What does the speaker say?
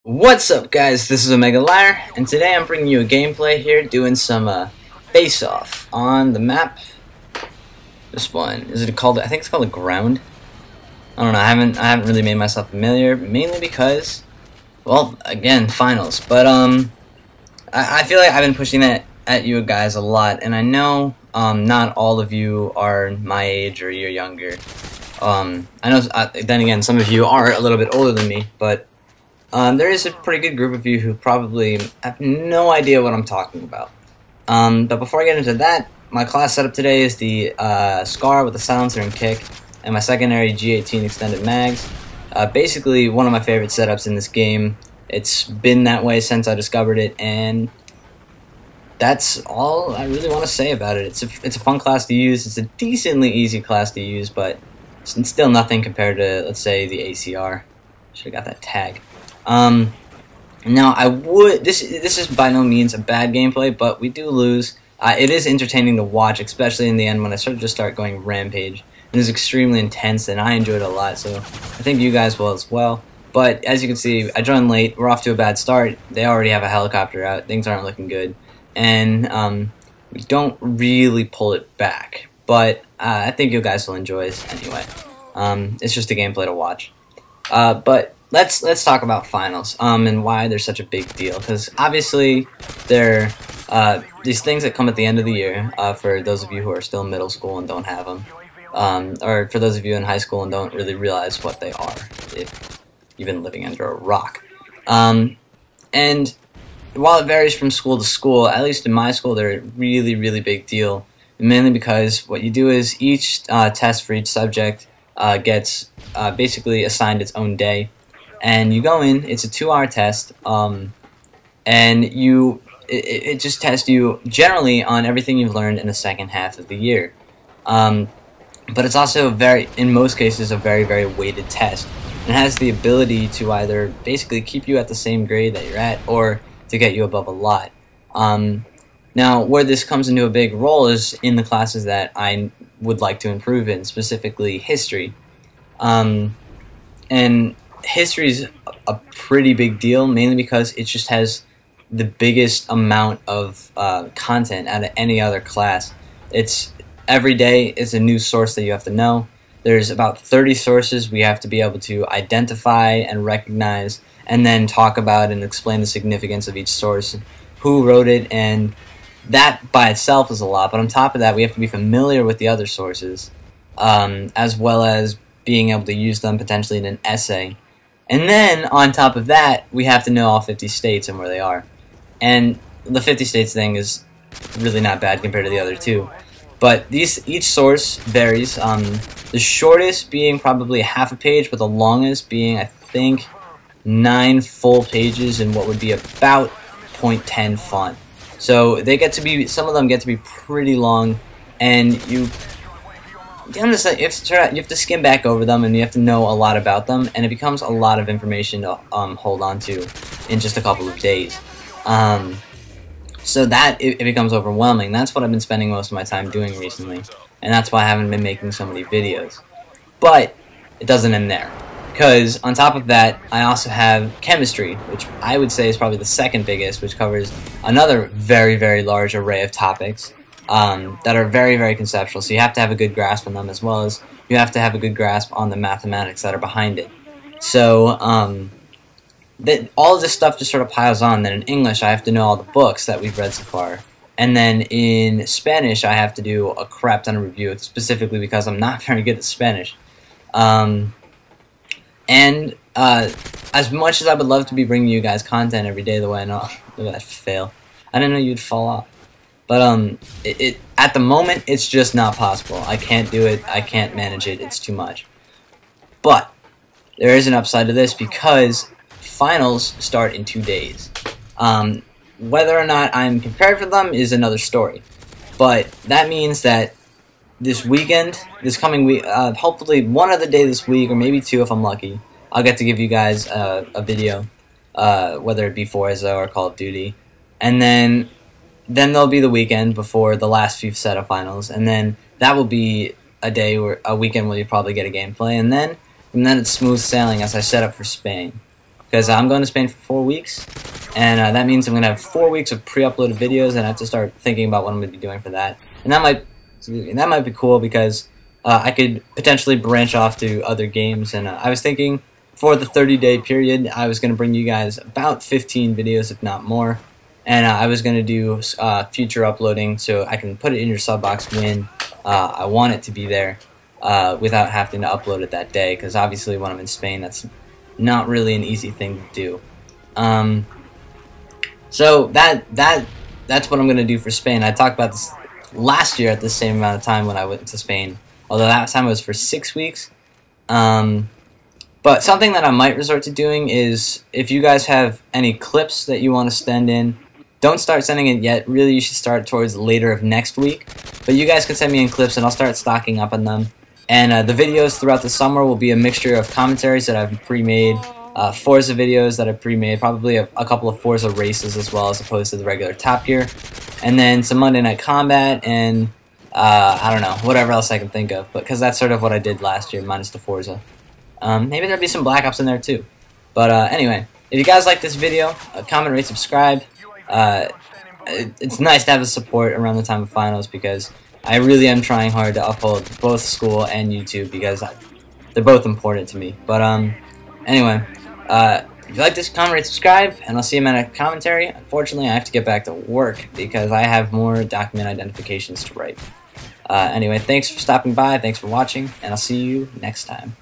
What's up, guys? This is OmegaLiar, and today I'm bringing you a gameplay here, doing some face-off on the map. This one is it called? I think it's called the ground. I don't know. I haven't really made myself familiar, mainly because, well, again, finals. But I feel like I've been pushing that at you guys a lot, and I know not all of you are my age or you're younger. I know. Then again, some of you are a little bit older than me, but there is a pretty good group of you who probably have no idea what I'm talking about. But before I get into that, my class setup today is the SCAR with the silencer and kick, and my secondary G18 extended mags. Basically, one of my favorite setups in this game. It's been that way since I discovered it, and that's all I really want to say about it. It's a fun class to use. It's a decently easy class to use, but it's still nothing compared to, let's say, the ACR. Should have got that tag. Now this is by no means a bad gameplay, but we do lose. It is entertaining to watch, especially in the end when I start going rampage. It is extremely intense, and I enjoyed it a lot, so I think you guys will as well. But as you can see, I joined late. We're off to a bad start. They already have a helicopter out. Things aren't looking good, and we don't really pull it back. But I think you guys will enjoy this anyway. It's just a gameplay to watch. But let's talk about finals and why they're such a big deal. Because obviously they're these things that come at the end of the year. For those of you who are still in middle school and don't have them, or for those of you in high school and don't really realize what they are, if you've been living under a rock. And while it varies from school to school, at least in my school, they're a really, really big deal. Mainly because what you do is each test for each subject gets basically assigned its own day. And you go in, it's a 2-hour test, and it just tests you generally on everything you've learned in the second half of the year. But it's also in most cases, a very, very weighted test. It has the ability to either basically keep you at the same grade that you're at, or to get you above a lot. Now, where this comes into a big role is in the classes that I would like to improve in, specifically history. And history is a pretty big deal, mainly because it just has the biggest amount of content out of any other class. It's every day is a new source that you have to know. There's about 30 sources we have to be able to identify and recognize, and then talk about and explain the significance of each source, who wrote it, and that by itself is a lot. But on top of that, we have to be familiar with the other sources, as well as being able to use them potentially in an essay. And then, on top of that, we have to know all 50 states and where they are. And the 50 states thing is really not bad compared to the other two. But each source varies. The shortest being probably half a page, but the longest being, I think, 9 full pages in what would be about 0.10 font. So they get to be, some of them get to be pretty long, and you have to skim back over them, and you have to know a lot about them, and it becomes a lot of information to hold on to in just a couple of days. So that it becomes overwhelming. That's what I've been spending most of my time doing recently, and that's why I haven't been making so many videos. But it doesn't end there, because on top of that, I also have chemistry, which I would say is probably the second biggest, which covers another very, very large array of topics that are very, very conceptual. So you have to have a good grasp on them, as well as you have to have a good grasp on the mathematics that are behind it. So all of this stuff just sort of piles on. Then in English, I have to know all the books that we've read so far. And then in Spanish, I have to do a crap ton of review, specifically because I'm not very good at Spanish. And as much as I would love to be bringing you guys content every day, the way I know, look at that fail. I didn't know you'd fall off. But at the moment, it's just not possible. I can't do it. I can't manage it. It's too much. But there is an upside to this, because finals start in 2 days. Whether or not I'm prepared for them is another story. But that means that this weekend, this coming week, hopefully one other day this week, or maybe 2 if I'm lucky, I'll get to give you guys a video, whether it be Forza or Call of Duty. And then there'll be the weekend before the last few set of finals, and then that will be a weekend where you probably get a gameplay, and then it's smooth sailing as I set up for Spain. because I'm going to Spain for 4 weeks, and that means I'm going to have 4 weeks of pre-uploaded videos, and I have to start thinking about what I'm going to be doing for that. And that might be cool because I could potentially branch off to other games, and I was thinking for the 30-day period, I was going to bring you guys about 15 videos, if not more, and I was going to do future uploading so I can put it in your sub box when I want it to be there without having to upload it that day, because obviously when I'm in Spain, that's not really an easy thing to do. So that's what I'm going to do for Spain. I talked about this last year at the same amount of time when I went to Spain, although that time it was for 6 weeks. But something that I might resort to doing is, if you guys have any clips that you want to send in, don't start sending it yet. Really, you should start towards later of next week. But you guys can send me in clips, and I'll start stocking up on them. And the videos throughout the summer will be a mixture of commentaries that I've pre-made, Forza videos that I've pre-made, probably a couple of Forza races as well, as opposed to the regular Top Gear, and then some Monday Night Combat, and I don't know, whatever else I can think of, because that's sort of what I did last year, minus the Forza. Maybe there'll be some Black Ops in there too. But anyway, if you guys like this video, comment, rate, subscribe. It's nice to have the support around the time of finals, because I really am trying hard to uphold both school and YouTube, because they're both important to me. But anyway, if you like this, comment, rate, subscribe, and I'll see you in a commentary. Unfortunately, I have to get back to work because I have more document identifications to write. Anyway, thanks for stopping by, thanks for watching, and I'll see you next time.